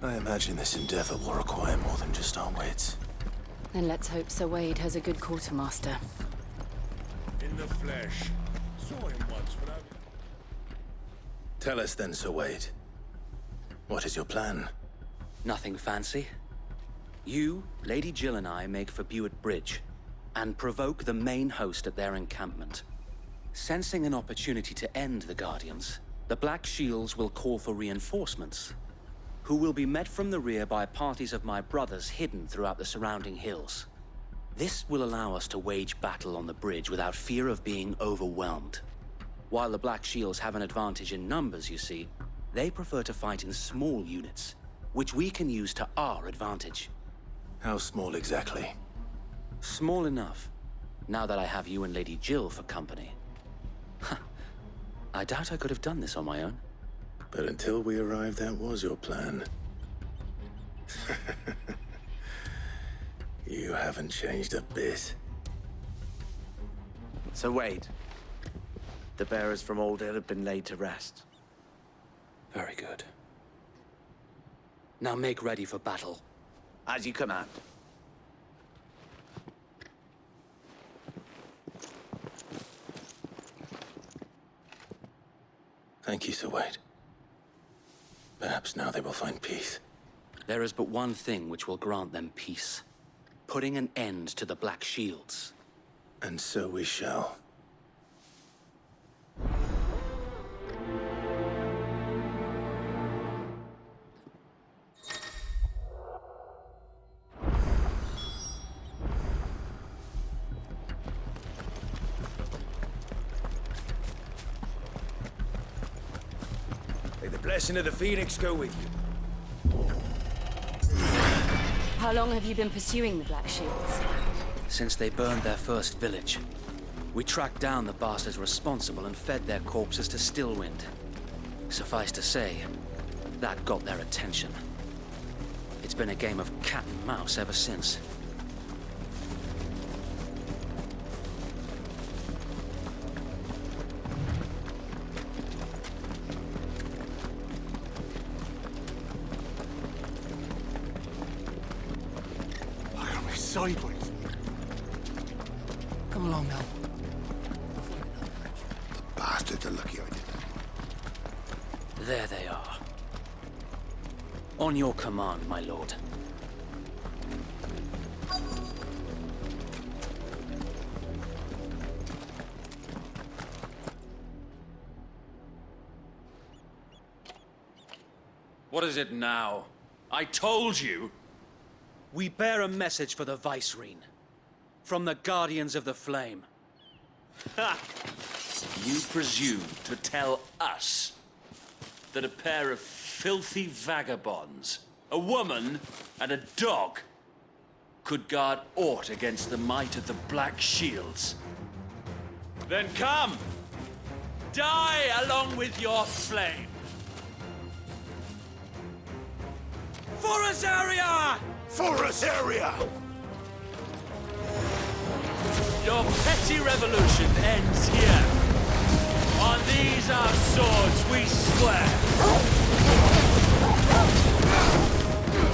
I imagine this endeavor will require more than just our wits. Then let's hope Sir Wade has a good quartermaster. In the flesh. Saw him once, but I... Tell us then, Sir Wade. What is your plan? Nothing fancy. You, Lady Jill and I make for Buett Bridge, and provoke the main host at their encampment. Sensing an opportunity to end the Guardians, the Black Shields will call for reinforcements, who will be met from the rear by parties of my brothers hidden throughout the surrounding hills. This will allow us to wage battle on the bridge without fear of being overwhelmed. While the Black Shields have an advantage in numbers, you see, they prefer to fight in small units, which we can use to our advantage. How small exactly? Small enough, now that I have you and Lady Jill for company. I doubt I could have done this on my own. But until we arrived, that was your plan. You haven't changed a bit. So Wade, the bearers from Old Hill have been laid to rest. Very good. Now make ready for battle. As you command. Thank you, Sir Wade. Perhaps now they will find peace. There is but one thing which will grant them peace. Putting an end to the Black Shields. And so we shall. May the blessing of the Phoenix go with you. How long have you been pursuing the Black Shields? Since they burned their first village, we tracked down the bastards responsible and fed their corpses to Stillwind. Suffice to say, that got their attention. It's been a game of cat and mouse ever since. Sideways. Come along now. The bastards are lucky I did that. There they are. On your command, my lord. What is it now? I told you! We bear a message for the Vicereine. From the Guardians of the Flame. Ha! You presume to tell us that a pair of filthy vagabonds, a woman and a dog, could guard aught against the might of the Black Shields? Then come! Die along with your flame! For Azaria! For us area! Your petty revolution ends here. On these our swords we swear.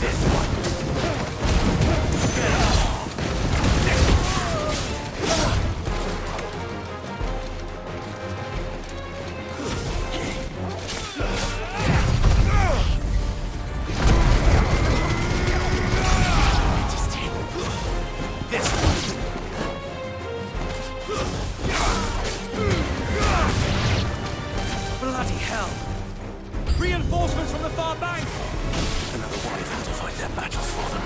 This one. Get up. Bloody hell! Reinforcements from the far bank! Another one have to fight their battle for them.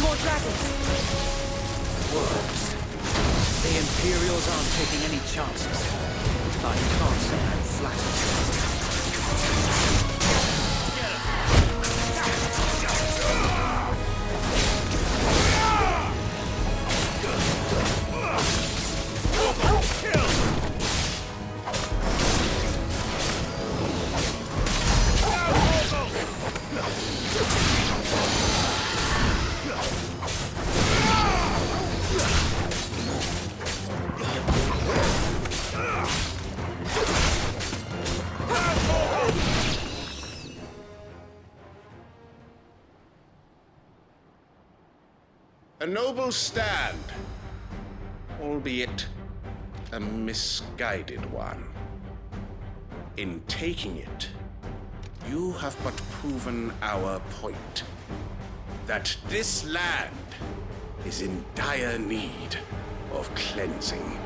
More dragons! A noble stand, albeit a misguided one. In taking it, you have but proven our point. That this land is in dire need of cleansing.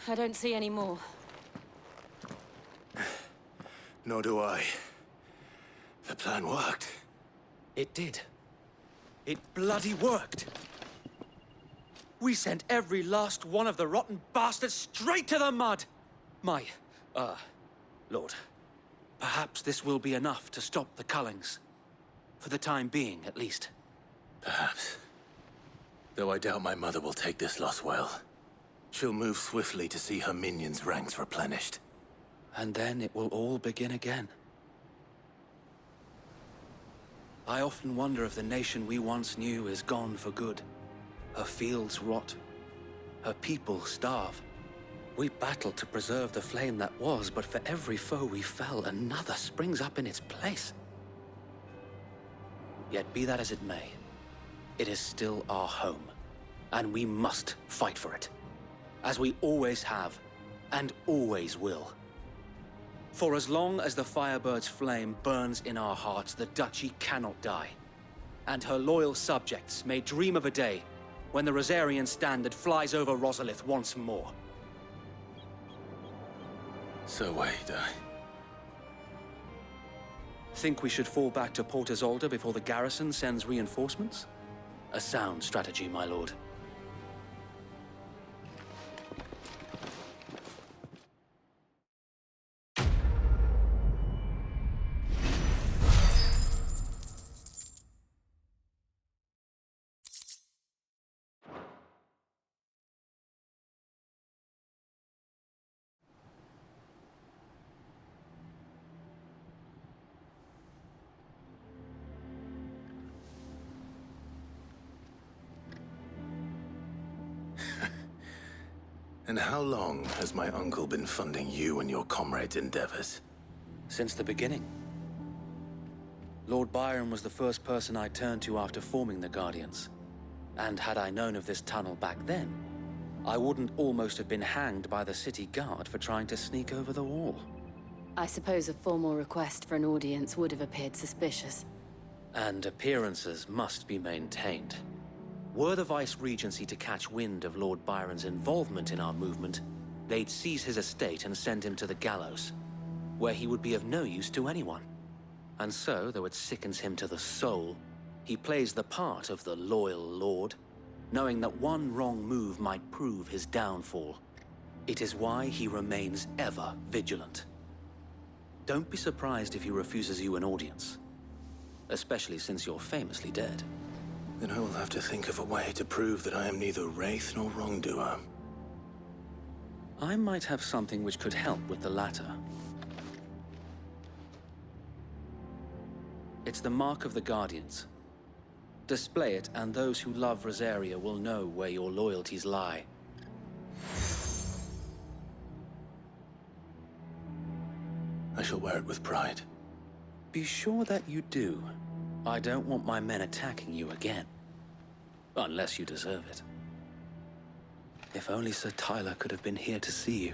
I don't see any more. Nor do I. The plan worked. It did. It bloody worked. We sent every last one of the rotten bastards straight to the mud! Lord, perhaps this will be enough to stop the Cullings. For the time being, at least. Perhaps. Though I doubt my mother will take this loss well. She'll move swiftly to see her minions' ranks replenished. And then it will all begin again. I often wonder if the nation we once knew is gone for good. Her fields rot. Her people starve. We battled to preserve the flame that was, but for every foe we fell, another springs up in its place. Yet be that as it may, it is still our home, and we must fight for it. As we always have, and always will. For as long as the Firebird's flame burns in our hearts, the Duchy cannot die. And her loyal subjects may dream of a day when the Rosarian standard flies over Rosalith once more. So wait, Think we should fall back to Port Isolde before the garrison sends reinforcements? A sound strategy, my lord. And how long has my uncle been funding you and your comrades' endeavors? Since the beginning. Lord Byron was the first person I turned to after forming the Guardians. And had I known of this tunnel back then, I wouldn't almost have been hanged by the city guard for trying to sneak over the wall. I suppose a formal request for an audience would have appeared suspicious. And appearances must be maintained. Were the Vice-Regency to catch wind of Lord Byron's involvement in our movement, they'd seize his estate and send him to the gallows, where he would be of no use to anyone. And so, though it sickens him to the soul, he plays the part of the loyal lord, knowing that one wrong move might prove his downfall. It is why he remains ever vigilant. Don't be surprised if he refuses you an audience, especially since you're famously dead. Then I will have to think of a way to prove that I am neither wraith nor wrongdoer. I might have something which could help with the latter. It's the Mark of the Guardians. Display it, and those who love Rosaria will know where your loyalties lie. I shall wear it with pride. Be sure that you do. I don't want my men attacking you again. Unless you deserve it. If only Sir Tyler could have been here to see you.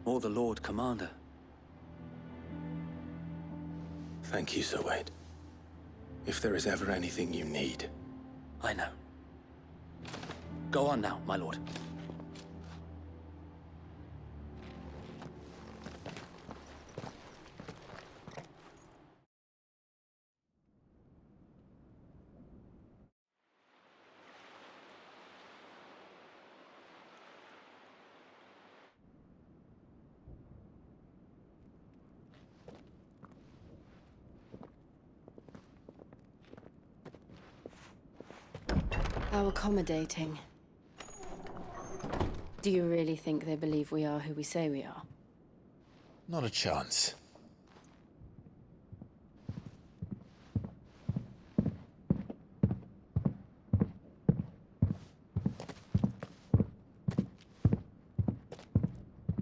Or the Lord Commander. Thank you, Sir Wade. If there is ever anything you need. I know. Go on now, my lord. How accommodating. Do you really think they believe we are who we say we are? Not a chance.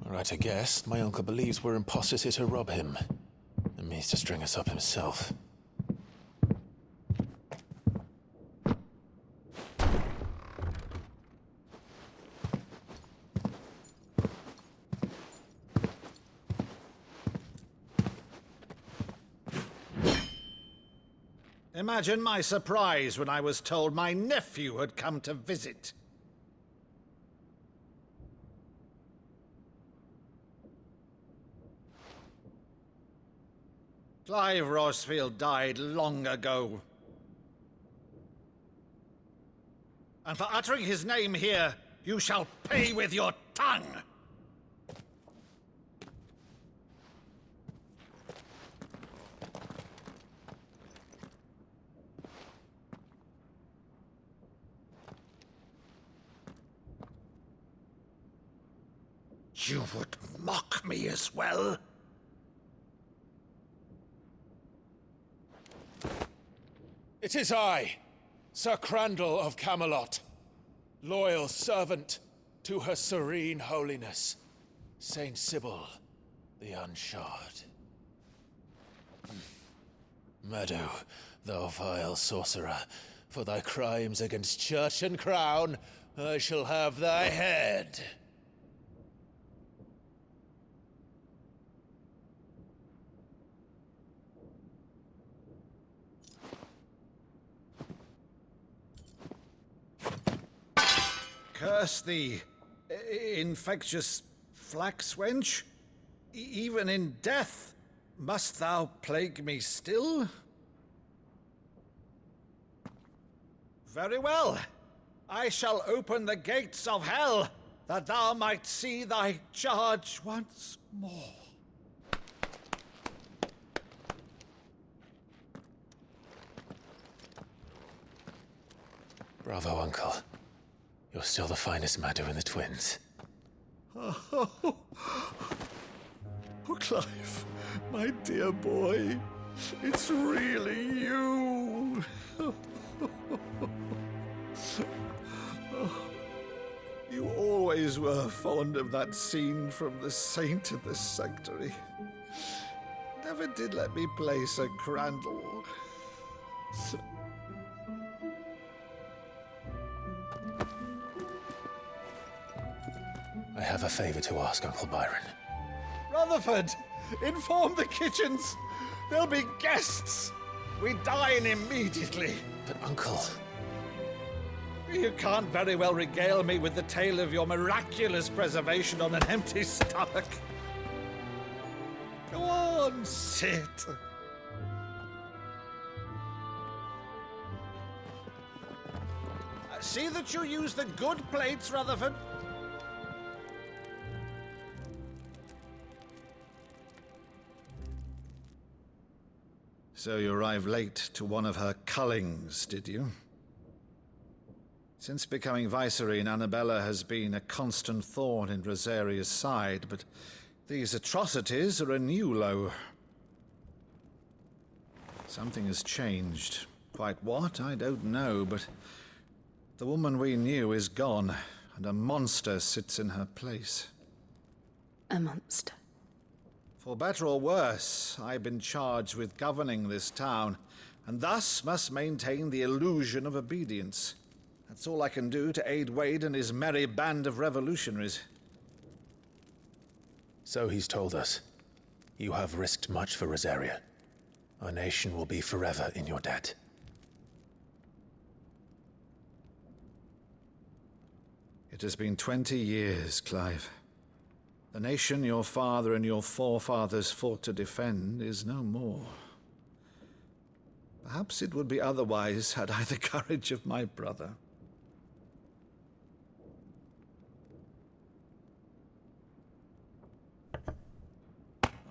Right, I guess. My uncle believes we're imposters here to rob him. And means to string us up himself. Imagine my surprise when I was told my nephew had come to visit. Clive Rosfield died long ago. And for uttering his name here, you shall pay with your tongue! You would mock me as well? It is I, Sir Crandall of Camelot, loyal servant to Her Serene Holiness, Saint Sybil the Unshod. Meadow, thou vile sorcerer, for thy crimes against church and crown, I shall have thy head. Curse thee, infectious flax wench. Even in death, must thou plague me still? Very well. I shall open the gates of hell, that thou might see thy charge once more. Bravo, Uncle. You're still the finest Meadow in the twins. Oh, Clive, my dear boy, it's really you. You always were fond of that scene from The Saint in the Sanctuary. Never did let me play Sir Crandall. I have a favor to ask, Uncle Byron. Rutherford, inform the kitchens. There'll be guests. We dine immediately. But, Uncle... You can't very well regale me with the tale of your miraculous preservation on an empty stomach. Go on, sit. See that you use the good plates, Rutherford. So you arrived late to one of her cullings, did you? Since becoming Vicereine, Annabella has been a constant thorn in Rosaria's side, but these atrocities are a new low. Something has changed. Quite what, I don't know, but the woman we knew is gone, and a monster sits in her place. A monster. For better or worse, I've been charged with governing this town, and thus must maintain the illusion of obedience. That's all I can do to aid Wade and his merry band of revolutionaries. So he's told us. You have risked much for Rosaria. Our nation will be forever in your debt. It has been 20 years, Clive. The nation your father and your forefathers fought to defend is no more. Perhaps it would be otherwise had I the courage of my brother.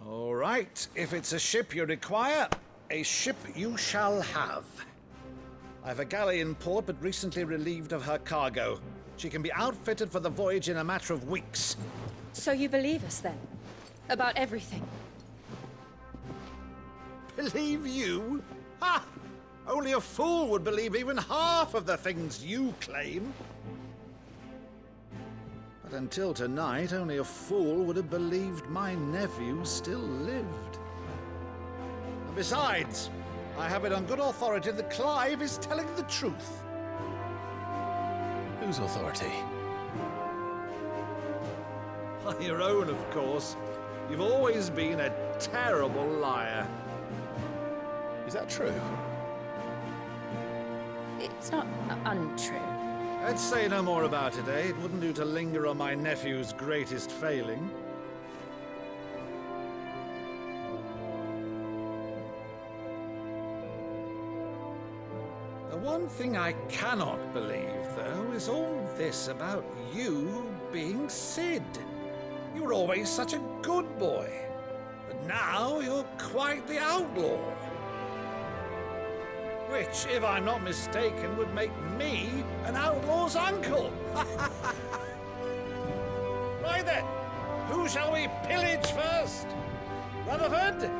All right, if it's a ship you require, a ship you shall have. I've a galley in port, but recently relieved of her cargo. She can be outfitted for the voyage in a matter of weeks. So you believe us, then? About everything? Believe you? Ha! Only a fool would believe even half of the things you claim. But until tonight, only a fool would have believed my nephew still lived. And besides, I have it on good authority that Clive is telling the truth. Whose authority? On your own, of course. You've always been a terrible liar. Is that true? It's not untrue. Let's say no more about it, eh? It wouldn't do to linger on my nephew's greatest failing. The one thing I cannot believe, though, is all this about you being Sid. You were always such a good boy, but now you're quite the outlaw. Which, if I'm not mistaken, would make me an outlaw's uncle. Right then, who shall we pillage first? Rutherford,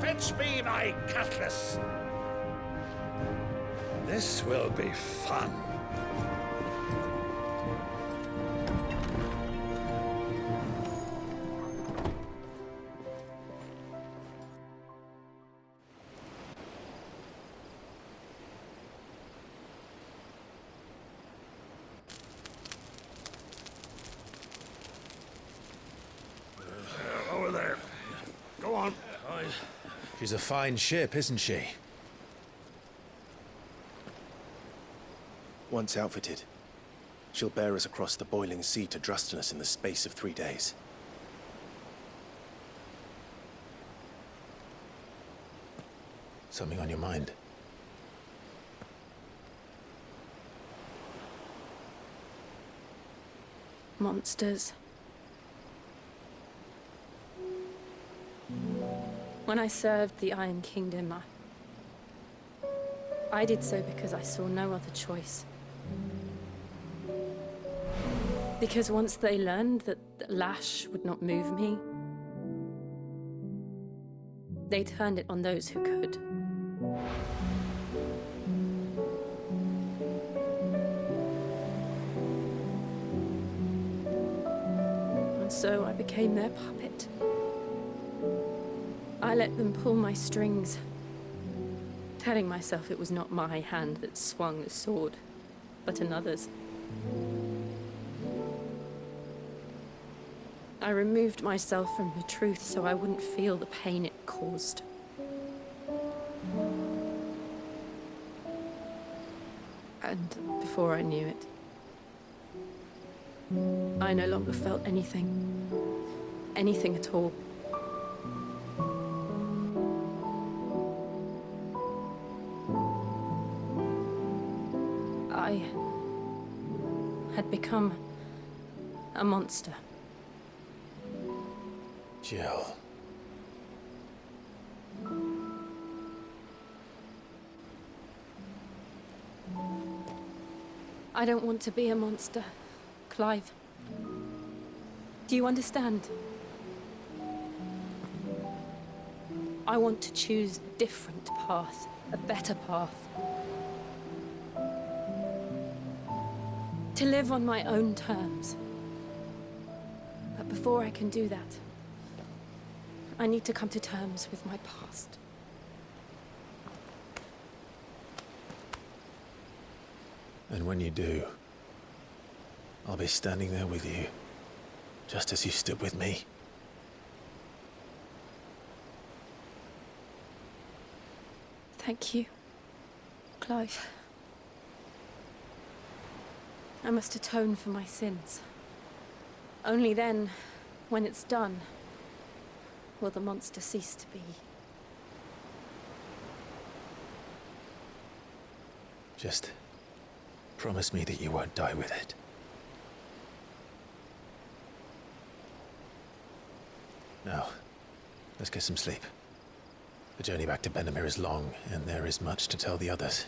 fetch me my cutlass. This will be fun. Over there. Go on. She's a fine ship, isn't she? Once outfitted, she'll bear us across the boiling sea to Drustinus in the space of 3 days. Something on your mind? Monsters. When I served the Iron Kingdom, I did so because I saw no other choice. Because once they learned that the lash would not move me, they turned it on those who could. And so I became their puppet. I let them pull my strings, telling myself it was not my hand that swung the sword, but another's. I removed myself from the truth so I wouldn't feel the pain it caused. And before I knew it, I no longer felt anything. Anything at all. I had become a monster. Jill. I don't want to be a monster, Clive. Do you understand? I want to choose a different path, a better path. To live on my own terms. But before I can do that, I need to come to terms with my past. And when you do, I'll be standing there with you, just as you stood with me. Thank you, Clive. I must atone for my sins. Only then, when it's done, will the monster cease to be. Just promise me that you won't die with it. Now, let's get some sleep. The journey back to Benamir is long, and there is much to tell the others.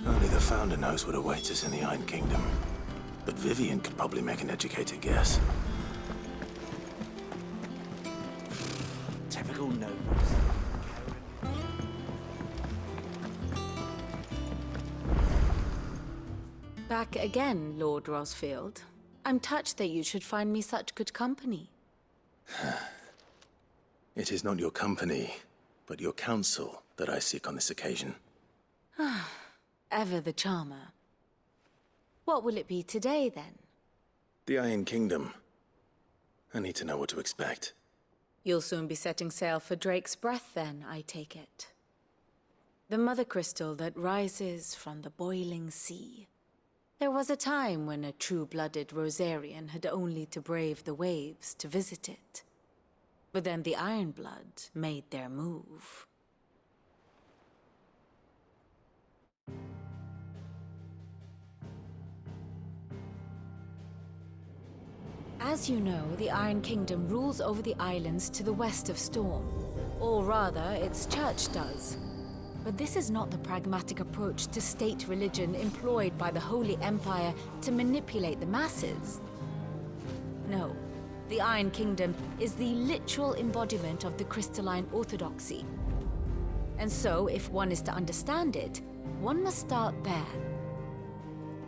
Only the Founder knows what awaits us in the Iron Kingdom. But Vivian could probably make an educated guess. Typical nobles. Back again, Lord Rosfield. I'm touched that you should find me such good company. It is not your company, but your counsel that I seek on this occasion. Ever the charmer. What will it be today, then? The Iron Kingdom. I need to know what to expect. You'll soon be setting sail for Drake's Breath, then, I take it. The mother crystal that rises from the boiling sea. There was a time when a true-blooded Rosarian had only to brave the waves to visit it. But then the Ironblood made their move. As you know, the Iron Kingdom rules over the islands to the west of Storm. Or rather, its church does. But this is not the pragmatic approach to state religion employed by the Holy Empire to manipulate the masses. No, the Iron Kingdom is the literal embodiment of the crystalline orthodoxy. And so, if one is to understand it, one must start there.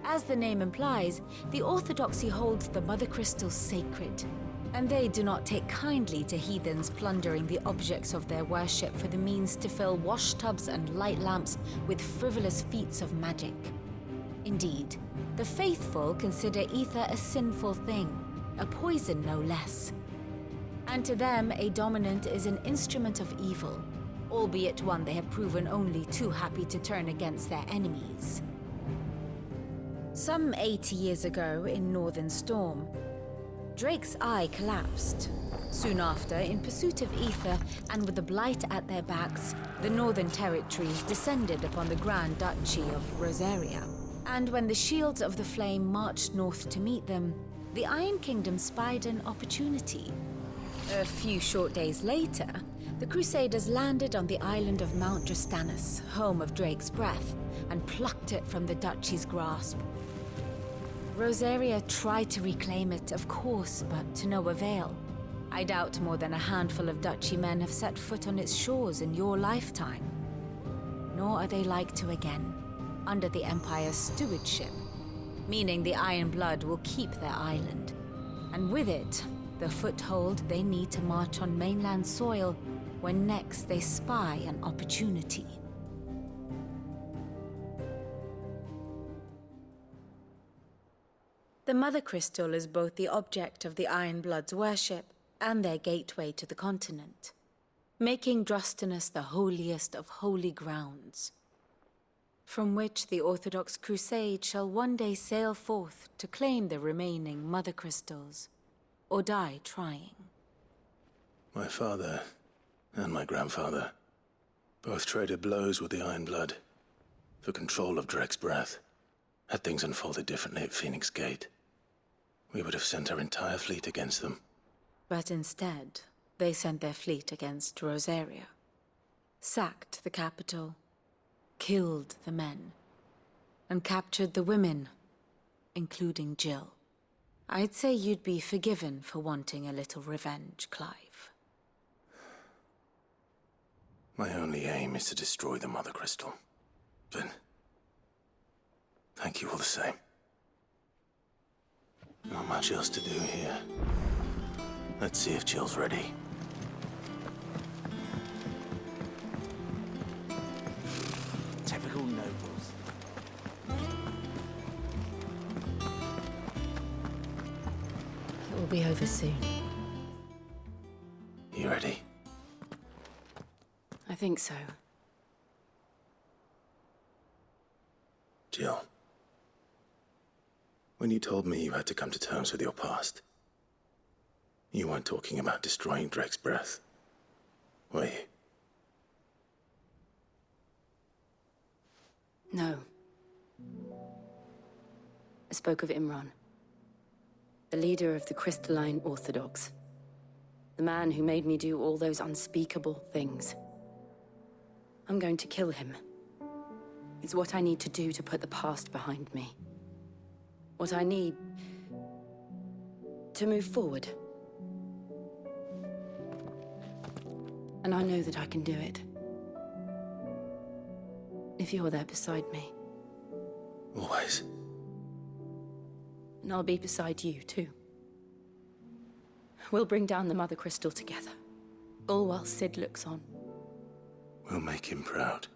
As the name implies, the orthodoxy holds the mother crystals sacred, and they do not take kindly to heathens plundering the objects of their worship for the means to fill washtubs and light lamps with frivolous feats of magic. Indeed, the faithful consider ether a sinful thing, a poison no less. And to them, a dominant is an instrument of evil, albeit one they have proven only too happy to turn against their enemies. Some 80 years ago, in Northern Storm, Drake's eye collapsed. Soon after, in pursuit of ether and with the Blight at their backs, the Northern Territories descended upon the Grand Duchy of Rosaria. And when the Shields of the Flame marched north to meet them, the Iron Kingdom spied an opportunity. A few short days later, the Crusaders landed on the island of Mount Drastanus, home of Drake's Breath, and plucked it from the Duchy's grasp. Rosaria tried to reclaim it, of course, but to no avail. I doubt more than a handful of duchy men have set foot on its shores in your lifetime. Nor are they like to again, under the Empire's stewardship, meaning the Iron Blood will keep their island. And with it, the foothold they need to march on mainland soil when next they spy an opportunity. The Mother Crystal is both the object of the Iron Blood's worship and their gateway to the continent, making Drustinus the holiest of holy grounds, from which the Orthodox Crusade shall one day sail forth to claim the remaining Mother Crystals, or die trying. My father and my grandfather both traded blows with the Iron Blood for control of Drek's breath. Had things unfolded differently at Phoenix Gate, we would have sent our entire fleet against them. But instead, they sent their fleet against Rosaria, sacked the capital, killed the men, and captured the women, including Jill. I'd say you'd be forgiven for wanting a little revenge, Clive. My only aim is to destroy the Mother Crystal. But thank you all the same. Not much else to do here. Let's see if Jill's ready. Typical nobles. It will be over soon. You ready? I think so. Jill. When you told me you had to come to terms with your past, you weren't talking about destroying Drek's breath, were you? No. I spoke of Imran, the leader of the Crystalline Orthodox. The man who made me do all those unspeakable things. I'm going to kill him. It's what I need to do to put the past behind me. What I need to move forward. And I know that I can do it. If you're there beside me. Always. And I'll be beside you, too. We'll bring down the Mother Crystal together. All while Sid looks on. We'll make him proud.